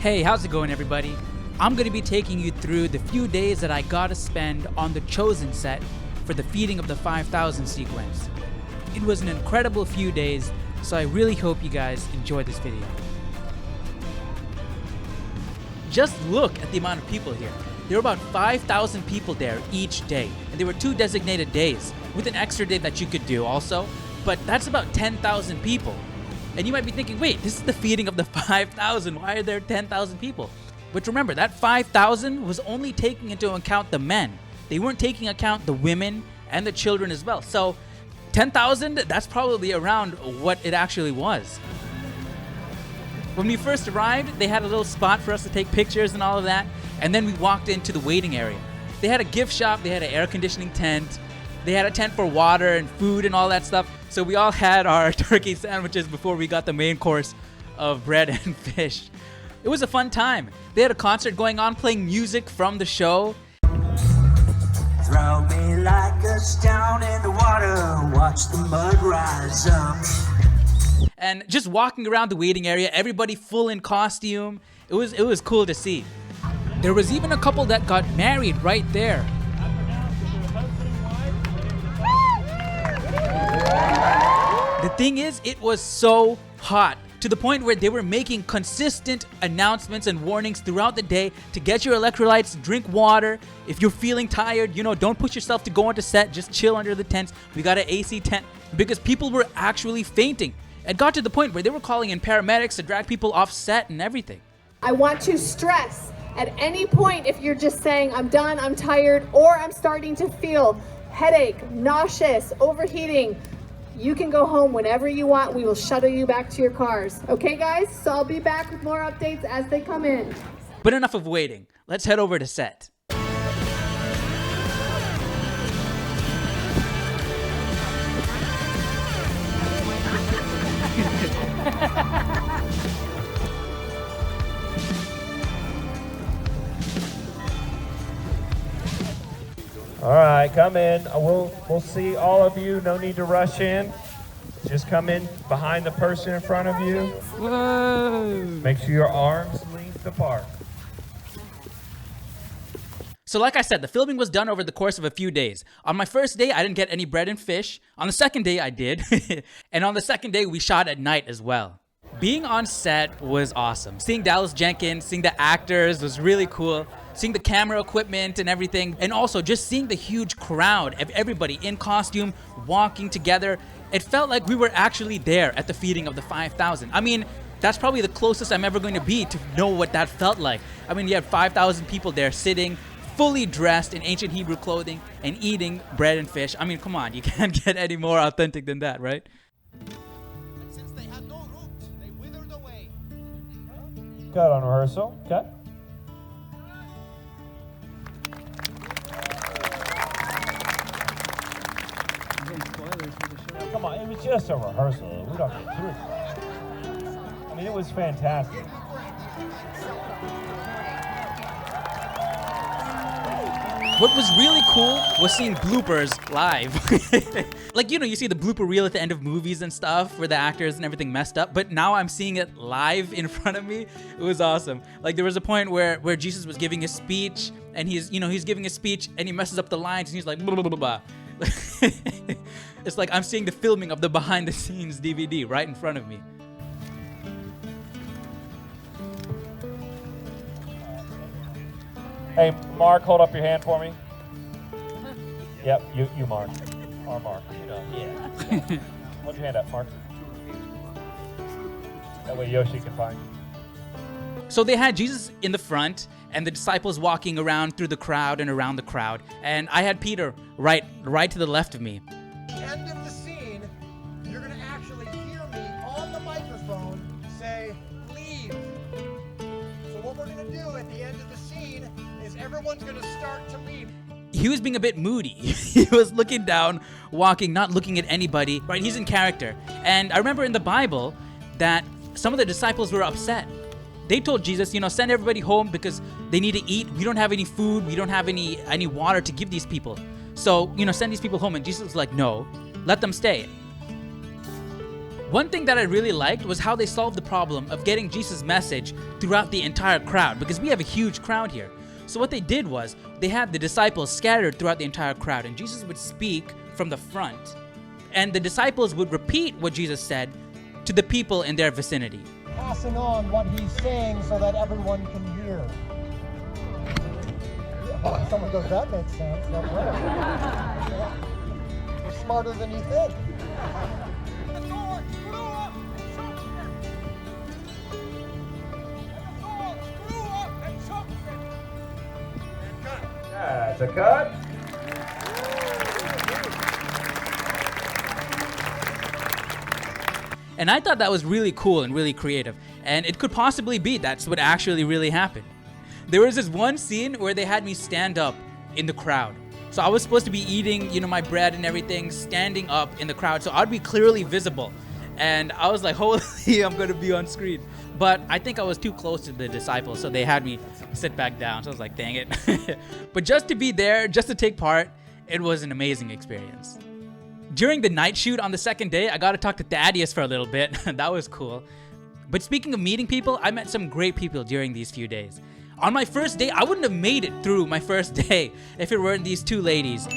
Hey, how's it going, everybody? I'm going to be taking you through the few days that I got to spend on the Chosen set for the feeding of the 5,000 sequence. It was an incredible few days, so I really hope you guys enjoy this video. Just look at the amount of people here. There were about 5,000 people there each day, and there were 2 designated days with an extra day that you could do also, but that's about 10,000 people. And you might be thinking, wait, this is the feeding of the 5,000. Why are there 10,000 people? But remember, that 5,000 was only taking into account the men. They weren't taking account the women and the children as well. So 10,000, that's probably around what it actually was. When we first arrived, they had a little spot for us to take pictures and all of that. And then we walked into the waiting area. They had a gift shop, they had an air conditioning tent, they had a tent for water and food and all that stuff. So we all had our turkey sandwiches before we got the main course of bread and fish. It was a fun time. They had a concert going on, playing music from the show. Throw me like a stone in the water, watch the mud rise up. And just walking around the waiting area, everybody full in costume. It was cool to see. There was even a couple that got married right there. The thing is, it was so hot to the point where they were making consistent announcements and warnings throughout the day to get your electrolytes, drink water. If you're feeling tired, don't push yourself to go onto set, just chill under the tents. We got an AC tent because people were actually fainting. It got to the point where they were calling in paramedics to drag people off set and everything. I want to stress at any point, if you're just saying, I'm done, I'm tired, or I'm starting to feel headache, nauseous, overheating, you can go home whenever you want. We will shuttle you back to your cars. Okay, guys? So I'll be back with more updates as they come in. But enough of waiting. Let's head over to set. All right, come in. We'll see all of you. No need to rush in. Just come in behind the person in front of you. Whoa. Make sure your arms length apart. So like I said, the filming was done over the course of a few days. On my first day, I didn't get any bread and fish. On the second day, I did. And on the second day, we shot at night as well. Being on set was awesome. Seeing Dallas Jenkins, seeing the actors was really cool. Seeing the camera equipment and everything. And also just seeing the huge crowd of everybody in costume walking together. It felt like we were actually there at the feeding of the 5,000. I mean, that's probably the closest I'm ever going to be to know what that felt like. I mean, you had 5,000 people there sitting, fully dressed in ancient Hebrew clothing and eating bread and fish. I mean, come on, you can't get any more authentic than that, right? And since they had no root, they withered away. Cut on rehearsal. Cut. Come on, it was just a rehearsal. We don't get through it. I mean, it was fantastic. What was really cool was seeing bloopers live. Like, you see the blooper reel at the end of movies and stuff where the actors and everything messed up, but now I'm seeing it live in front of me. It was awesome. Like, there was a point where Jesus was giving a speech and he's giving a speech and he messes up the lines and he's like, blah, blah, blah, blah. It's like I'm seeing the filming of the behind the scenes DVD right in front of me. Hey, Mark, hold up your hand for me. Yep, you Mark. Or Mark, yeah. Hold your hand up, Mark. That way Yoshi can find you. So they had Jesus in the front and the disciples walking around through the crowd and around the crowd. And I had Peter right to the left of me. End of the scene, you're going to actually hear me on the microphone say, leave. So what we're going to do at the end of the scene is everyone's going to start to leave. He was being a bit moody. He was looking down, walking, not looking at anybody, right? He's in character. And I remember in the Bible that some of the disciples were upset. They told Jesus, send everybody home because they need to eat. We don't have any food. We don't have any water to give these people. So, send these people home. And Jesus was like, no, let them stay. One thing that I really liked was how they solved the problem of getting Jesus' message throughout the entire crowd, because we have a huge crowd here. So what they did was they had the disciples scattered throughout the entire crowd, and Jesus would speak from the front, and the disciples would repeat what Jesus said to the people in their vicinity. Passing on what he's saying so that everyone can hear. Someone goes, that makes sense. That's right. You're smarter than you think. That's a cut. And I thought that was really cool and really creative. And it could possibly be that's what actually really happened. There was this one scene where they had me stand up in the crowd. So I was supposed to be eating, my bread and everything, standing up in the crowd. So I'd be clearly visible. And I was like, holy, I'm going to be on screen. But I think I was too close to the disciples, so they had me sit back down. So I was like, dang it. But just to be there, just to take part, it was an amazing experience. During the night shoot on the second day, I got to talk to Thaddeus for a little bit. That was cool. But speaking of meeting people, I met some great people during these few days. On my first day, I wouldn't have made it through my first day if it weren't these two ladies.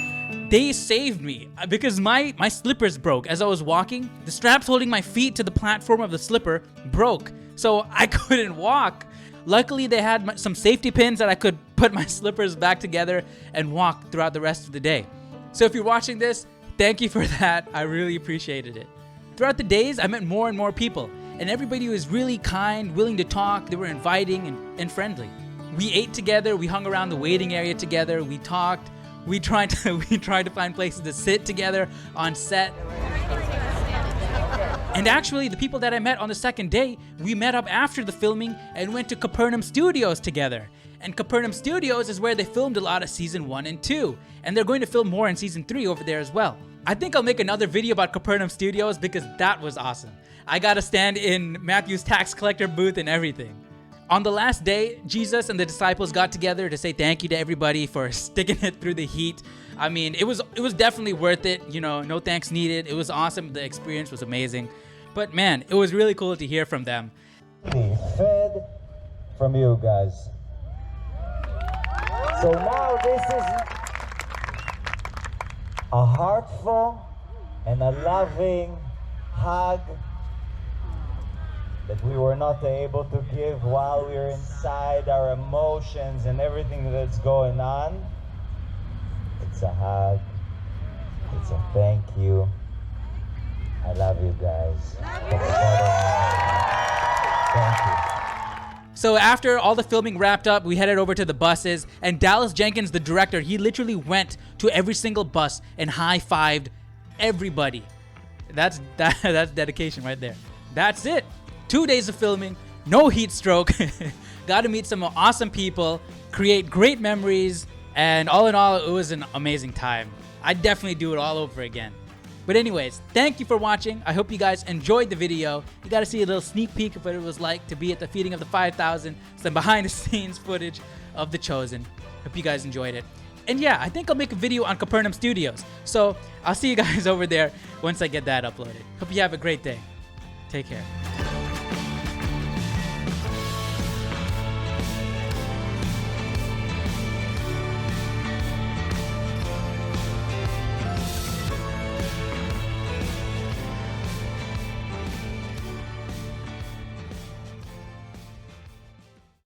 They saved me because my slippers broke as I was walking. The straps holding my feet to the platform of the slipper broke, so I couldn't walk. Luckily, they had some safety pins that I could put my slippers back together and walk throughout the rest of the day. So if you're watching this, thank you for that. I really appreciated it. Throughout the days, I met more and more people, and everybody was really kind, willing to talk. They were inviting and friendly. We ate together, we hung around the waiting area together, we talked, we tried to find places to sit together on set. And actually, the people that I met on the second day, we met up after the filming and went to Capernaum Studios together. And Capernaum Studios is where they filmed a lot of season 1 and 2. And they're going to film more in season 3 over there as well. I think I'll make another video about Capernaum Studios because that was awesome. I got to stand in Matthew's tax collector booth and everything. On the last day, Jesus and the disciples got together to say thank you to everybody for sticking it through the heat. I mean, it was definitely worth it. No thanks needed. It was awesome. The experience was amazing. But man, it was really cool to hear from them. Be fed from you guys. So now this is a heartful and a loving hug that we were not able to give while we were inside our emotions and everything that's going on. It's a hug. It's a thank you. I love you guys. Thank you. So after all the filming wrapped up, we headed over to the buses, and Dallas Jenkins, the director, he literally went to every single bus and high-fived everybody. That's dedication right there. That's it. 2 days of filming, no heat stroke. Got to meet some awesome people, create great memories, and all in all, it was an amazing time. I'd definitely do it all over again. But anyways, thank you for watching. I hope you guys enjoyed the video. You got to see a little sneak peek of what it was like to be at the feeding of the 5,000, some behind the scenes footage of The Chosen. Hope you guys enjoyed it. And yeah, I think I'll make a video on Capernaum Studios. So I'll see you guys over there once I get that uploaded. Hope you have a great day. Take care.